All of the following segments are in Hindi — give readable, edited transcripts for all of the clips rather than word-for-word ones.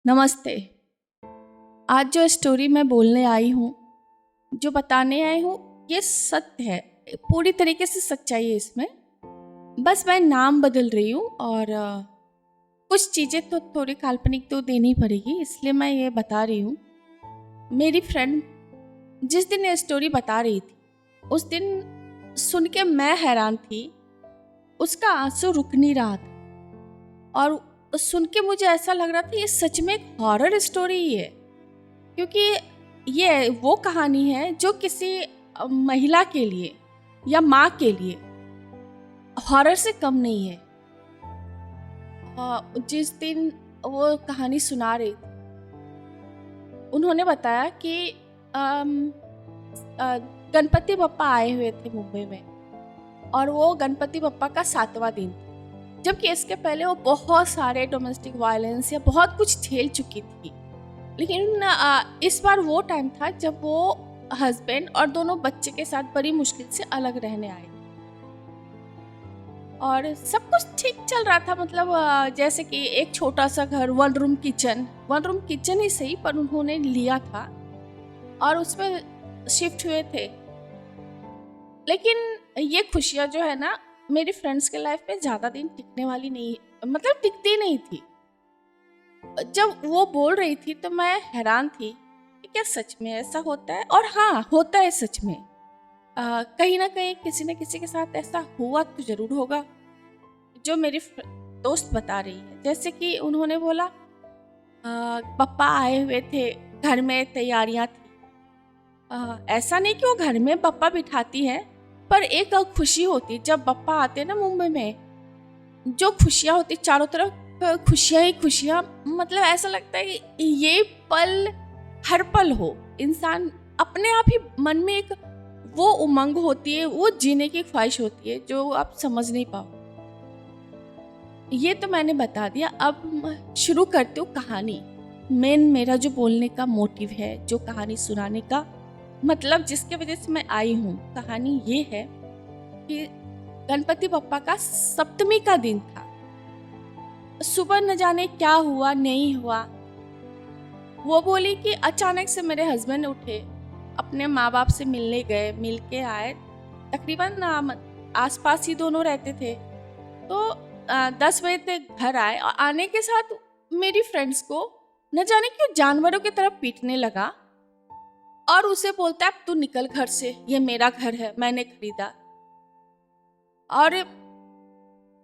नमस्ते। आज जो स्टोरी मैं बोलने आई हूँ, जो बताने आई हूँ, ये सत्य है। पूरी तरीके से सच्चाई है इसमें। बस मैं नाम बदल रही हूँ और कुछ चीज़ें तो थोड़ी काल्पनिक तो देनी पड़ेगी, इसलिए मैं ये बता रही हूँ। मेरी फ्रेंड जिस दिन ये स्टोरी बता रही थी, उस दिन सुन के मैं हैरान थी। उसका आंसू रुक नहीं रहा था और सुन के मुझे ऐसा लग रहा था ये सच में एक हॉरर स्टोरी ही है, क्योंकि ये वो कहानी है जो किसी महिला के लिए या माँ के लिए हॉरर से कम नहीं है। जिस दिन वो कहानी सुना रही थी, उन्होंने बताया कि गणपति बप्पा आए हुए थे मुंबई में और वो गणपति बप्पा का 7वां दिन था, जबकि इसके पहले वो बहुत सारे डोमेस्टिक वायलेंस या बहुत कुछ झेल चुकी थी। लेकिन इस बार वो टाइम था जब वो हस्बैंड और दोनों बच्चे के साथ बड़ी मुश्किल से अलग रहने आए और सब कुछ ठीक चल रहा था। मतलब जैसे कि एक छोटा सा घर, वन रूम किचन ही सही, पर उन्होंने लिया था और उसमें शिफ्ट हुए थे। लेकिन ये खुशियाँ जो है ना, मेरी फ्रेंड्स के लाइफ में ज़्यादा दिन टिकने वाली नहीं, मतलब टिकती नहीं थी। जब वो बोल रही थी तो मैं हैरान थी कि क्या सच में ऐसा होता है। और हाँ, होता है सच में। कहीं ना कहीं किसी न किसी के साथ ऐसा हुआ तो जरूर होगा, जो मेरी दोस्त बता रही है। जैसे कि उन्होंने बोला पप्पा आए हुए थे, घर में तैयारियां थी। ऐसा नहीं कि वो घर में पप्पा बिठाती है, पर एक खुशी होती जब पप्पा आते ना मुंबई में। जो खुशियाँ होती चारों तरफ, खुशियाँ ही खुशियाँ। मतलब ऐसा लगता है कि ये पल हर पल हो। इंसान अपने आप ही मन में एक वो उमंग होती है, वो जीने की ख्वाहिश होती है जो आप समझ नहीं पाओ। ये तो मैंने बता दिया। अब शुरू करती हूँ कहानी। मेरा जो बोलने का मोटिव है, जो कहानी सुनाने का मतलब जिसके वजह से मैं आई हूँ, कहानी ये है कि गणपति बप्पा का 7वीं का दिन था। सुबह न जाने क्या हुआ नहीं हुआ। वो बोली कि अचानक से मेरे हस्बैंड उठे, अपने माँ बाप से मिलने गए, मिल के आए। तकरीबन आसपास ही दोनों रहते थे। तो 10 बजे तक घर आए और आने के साथ मेरी फ्रेंड्स को न जाने क्यों जानवरों की तरफ पीटने लगा और उसे बोलता है अब तू निकल घर से, ये मेरा घर है, मैंने खरीदा। और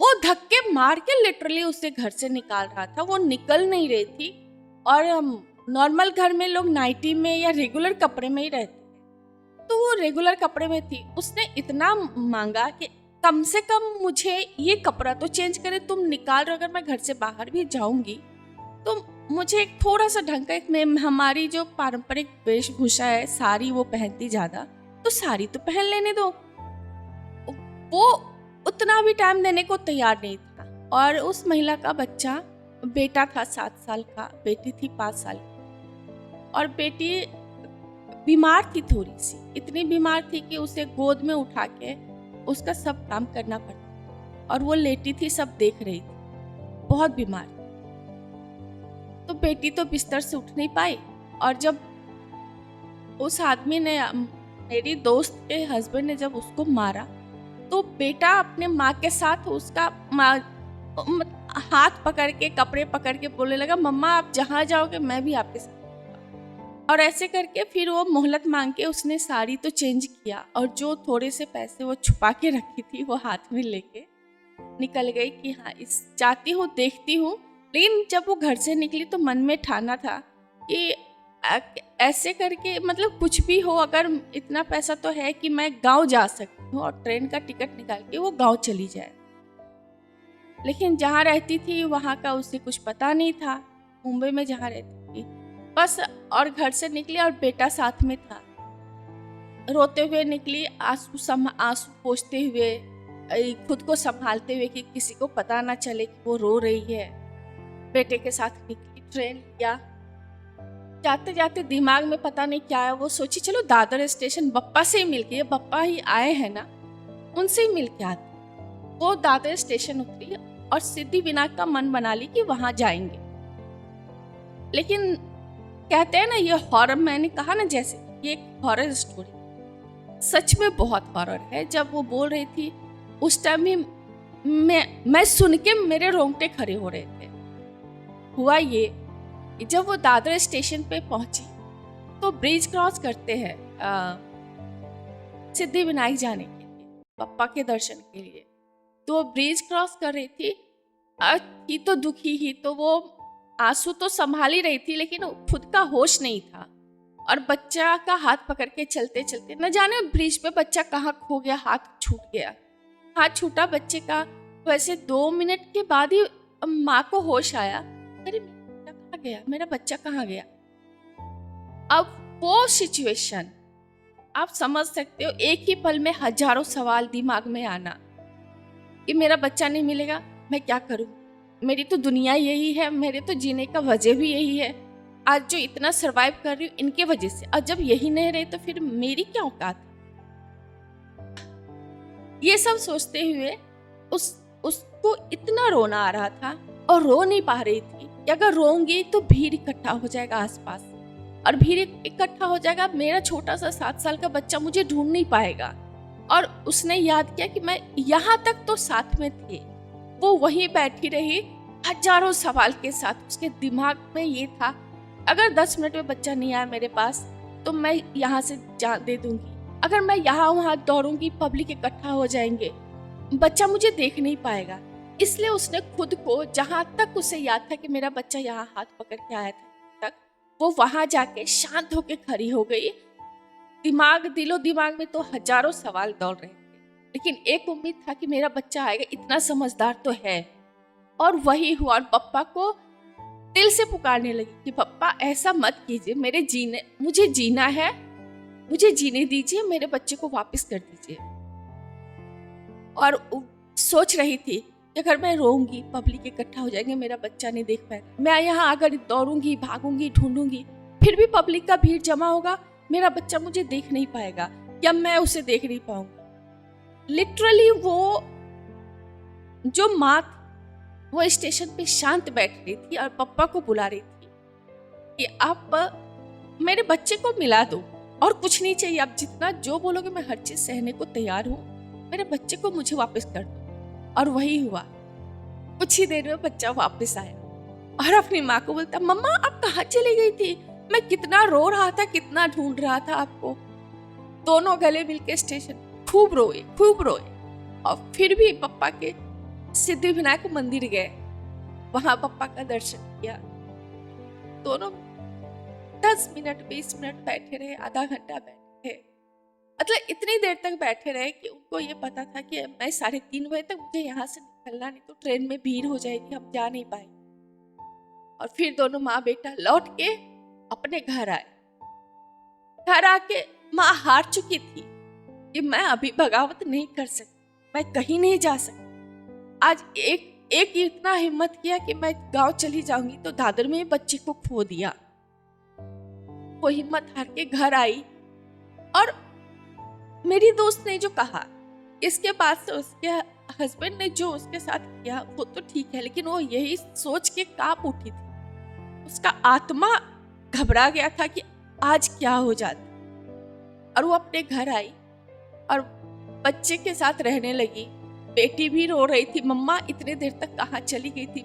वो धक्के मार के लिटरली उसे घर से निकाल रहा था। वो निकल नहीं रही थी। और नॉर्मल घर में लोग नाइटी में या रेगुलर कपड़े में ही रहते हैं, तो वो रेगुलर कपड़े में थी। उसने इतना मांगा कि कम से कम मुझे ये कपड़ा तो चेंज करे, तुम निकाल रहे हो। अगर मैं घर से बाहर भी जाऊंगी तो मुझे एक थोड़ा सा ढंग का, एक हमारी जो पारंपरिक वेशभूषा है, साड़ी वो पहनती ज्यादा, तो साड़ी तो पहन लेने दो। वो उतना भी टाइम देने को तैयार नहीं था। और उस महिला का बच्चा, बेटा था 7 साल का, बेटी थी 5 साल की। और बेटी बीमार थी थोड़ी सी, इतनी बीमार थी कि उसे गोद में उठा के उसका सब काम करना पड़ता और वो लेटी थी, सब देख रही थी, बहुत बीमार। तो बेटी तो बिस्तर से उठ नहीं पाई। और जब उस आदमी ने, मेरी दोस्त के हस्बैंड ने जब उसको मारा, तो बेटा अपने माँ के साथ उसका हाथ पकड़ के, कपड़े पकड़ के बोलने लगा, मम्मा आप जहाँ जाओगे मैं भी आपके साथ। और ऐसे करके फिर वो मोहलत मांग के उसने साड़ी तो चेंज किया और जो थोड़े से पैसे वो छुपा के रखी थी वो हाथ में लेके निकल गई कि हाँ इस जाती हूँ, देखती हूँ। लेकिन जब वो घर से निकली तो मन में ठाना था कि ऐसे करके, मतलब कुछ भी हो, अगर इतना पैसा तो है कि मैं गांव जा सकती हूँ और ट्रेन का टिकट निकाल के वो गांव चली जाए। लेकिन जहाँ रहती थी वहाँ का उसे कुछ पता नहीं था, मुंबई में जहाँ रहती थी बस। और घर से निकली और बेटा साथ में था। रोते हुए निकली, आंसू पोंछते हुए, खुद को संभालते हुए कि किसी को पता ना चले कि वो रो रही है। बेटे के साथ निकली, ट्रेन लिया। जाते जाते दिमाग में पता नहीं क्या है, वो सोची चलो दादर स्टेशन बप्पा से ही मिल के, बप्पा ही आए हैं ना, उनसे ही मिल के आते। वो दादर स्टेशन उतरी और सिद्धिविनायक का मन बना ली कि वहां जाएंगे। लेकिन कहते हैं ना, ये हॉरर, मैंने कहा ना जैसे ये एक हॉरर स्टोरी, सच में बहुत हॉरर है। जब वो बोल रही थी उस टाइम भी मैं सुन के मेरे रोंगटे खड़े हो रहे थे। हुआ ये, जब वो दादर स्टेशन पे पहुंची तो ब्रिज क्रॉस करते हैं सिद्धि विनायक जाने के लिए, पप्पा के दर्शन के लिए। तो ब्रिज क्रॉस कर रही थी, थी तो दुखी ही, तो वो आंसू तो संभाल ही रही थी, लेकिन खुद का होश नहीं था। और बच्चा का हाथ पकड़ के चलते चलते, न जाने ब्रिज पे बच्चा कहाँ खो गया, हाथ छूट गया। हाथ छूटा बच्चे का, वैसे 2 मिनट के बाद ही माँ को होश आया, अरे मेरा बच्चा कहाँ गया, मेरा बच्चा कहाँ गया। अब वो सिचुएशन आप समझ सकते हो, एक ही पल में हजारों सवाल दिमाग में आना कि मेरा बच्चा नहीं मिलेगा, मैं क्या करूं, मेरी तो दुनिया यही है, मेरे तो जीने का वजह भी यही है, आज जो इतना सरवाइव कर रही हूँ इनके वजह से, और जब यही नहीं रहे तो फिर मेरी क्या औकात। ये सब सोचते हुए उसको इतना रोना आ रहा था और रो नहीं पा रही थी कि अगर रोंगी तो भीड़ इकट्ठा हो जाएगा आसपास, और भीड़ इकट्ठा हो जाएगा, मेरा छोटा सा 7 साल का बच्चा मुझे ढूंढ नहीं पाएगा। और उसने याद किया कि मैं यहाँ तक तो साथ में थे, वो वहीं बैठी रही हजारों सवाल के साथ। उसके दिमाग में ये था, अगर 10 मिनट में बच्चा नहीं आया मेरे पास तो मैं यहाँ से जान दे दूंगी, अगर मैं यहाँ वहाँ दौड़ूंगी पब्लिक इकट्ठा हो जाएंगे, बच्चा मुझे देख नहीं पाएगा। इसलिए उसने खुद को, जहां तक उसे याद था कि मेरा बच्चा यहाँ हाथ पकड़ के आया था, तक वो वहां जाके शांत होके खड़ी हो गई। दिलो दिमाग में तो हजारों सवाल दौड़ रहे थे, लेकिन एक उम्मीद था कि मेरा बच्चा आएगा, इतना समझदार तो है। और वही हुआ, और पप्पा को दिल से पुकारने लगी कि पप्पा ऐसा मत कीजिए, मुझे जीना है, मुझे जीने दीजिए, मेरे बच्चे को वापस कर दीजिए। और सोच रही थी कि अगर मैं रोऊंगी पब्लिक इकट्ठा हो जाएंगे, मेरा बच्चा नहीं देख पाएगा, मैं यहाँ अगर दौड़ूंगी भागूंगी ढूंढूंगी, फिर भी पब्लिक का भीड़ जमा होगा, मेरा बच्चा मुझे देख नहीं पाएगा या मैं उसे देख नहीं पाऊंगी। लिटरली वो जो माँ वो स्टेशन पे शांत बैठ रही थी और पप्पा को बुला रही थी कि आप मेरे बच्चे को मिला दो, और कुछ नहीं चाहिए, आप जितना जो बोलोगे मैं हर चीज सहने को तैयार हूँ, मेरे बच्चे को मुझे वापस कर दो। और वही हुआ, कुछ ही देर में बच्चा वापस आया और अपनी माँ को बोलता, मम्मा आप कहाँ चली गई थी, मैं कितना रो रहा था, कितना ढूंढ रहा था आपको। दोनों गले मिलके स्टेशन खूब रोए। और फिर भी पप्पा के सिद्धि विनायक मंदिर गए, वहां पप्पा का दर्शन किया। दोनों 10 मिनट 20 मिनट बैठे रहे, आधा घंटा बैठे, मतलब इतनी देर तक बैठे रहे कि उनको ये पता था कि मैं 3:30 बजे तक मुझे यहाँ से निकलना, नहीं तो ट्रेन में भीड़ हो जाएगी, हम जा नहीं पाएंगे। और फिर दोनों माँ बेटा लौट के अपने घर आए। घर आके माँ हार चुकी थी कि मैं अभी बगावत नहीं कर सकती, मैं कहीं नहीं जा सकती। आज एक इतना हिम्मत किया कि मैं गांव चली जाऊंगी, तो दादर में बच्चे को खो दिया। वो हिम्मत हार के घर आई, और मेरी दोस्त ने जो कहा, इसके बाद से उसके हस्बैंड ने जो उसके साथ किया वो तो ठीक है, लेकिन वो यही सोच के कांप उठी थी, उसका आत्मा घबरा गया था कि आज क्या हो जाता। और वो अपने घर आई और बच्चे के साथ रहने लगी। बेटी भी रो रही थी, मम्मा इतने देर तक कहाँ चली गई थी,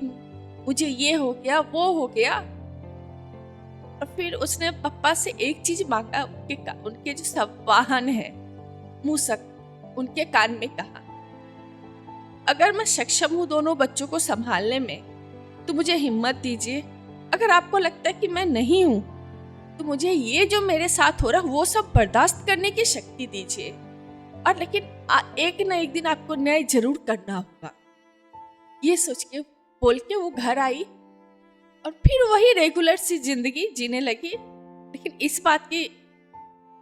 मुझे ये हो गया वो हो गया। और फिर उसने पापा से एक चीज मांगा, उनके जो सब वाहन है मूसक, उनके कान में कहा, अगर मैं सक्षम हूँ दोनों बच्चों को संभालने में तो मुझे हिम्मत दीजिए, अगर आपको लगता है कि मैं नहीं हूँ तो मुझे ये जो मेरे साथ हो रहा है वो सब बर्दाश्त करने की शक्ति दीजिए, और लेकिन एक ना एक दिन आपको न्याय जरूर करना होगा। ये सोच के बोल के वो घर आई और फिर वही रेगुलर सी जिंदगी जीने लगी। लेकिन इस बात की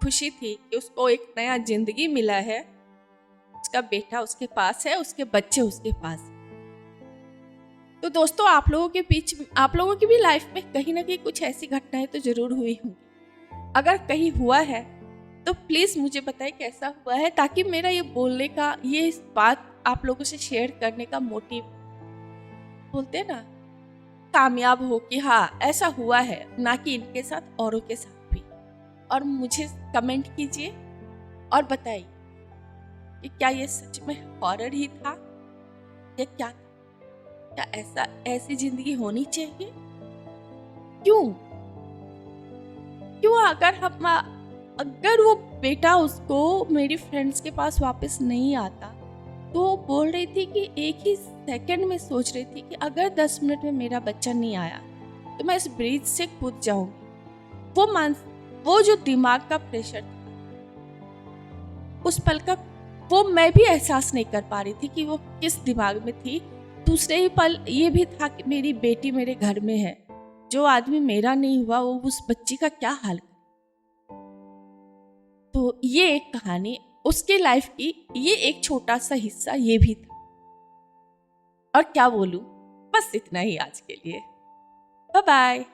खुशी थी कि उसको एक नया जिंदगी मिला है, उसका बेटा उसके पास है, उसके बच्चे उसके पास है। तो दोस्तों, आप लोगों की भी लाइफ में कहीं ना कहीं कुछ ऐसी घटनाएं तो जरूर हुई होंगी। अगर कहीं हुआ है तो प्लीज मुझे बताएं कैसा हुआ है, ताकि मेरा ये बोलने का, ये बात आप लोगों से शेयर करने का मोटिव, बोलते हैं ना, कामयाब हो कि हाँ ऐसा हुआ है, ना कि इनके साथ औरों के साथ भी। और मुझे कमेंट कीजिए और बताइए कि क्या ये सच में हॉरर ही था या क्या था? क्या ऐसी जिंदगी होनी चाहिए? क्यों क्यों अगर वो बेटा उसको मेरी फ्रेंड्स के पास वापस नहीं आता, तो वो बोल रही थी कि एक ही सेकंड में सोच रही थी कि अगर 10 मिनट में मेरा बच्चा नहीं आया तो मैं इस ब्रिज से कूद जाऊंगी। वो जो दिमाग का प्रेशर था उस पल का, वो मैं भी एहसास नहीं कर पा रही थी कि वो किस दिमाग में थी। दूसरे ही पल ये भी था कि मेरी बेटी मेरे घर में है, जो आदमी मेरा नहीं हुआ वो उस बच्ची का क्या हाल। तो ये एक कहानी उसके लाइफ की, ये एक छोटा सा हिस्सा ये भी था। और क्या बोलूं, बस इतना ही आज के लिए। Bye bye.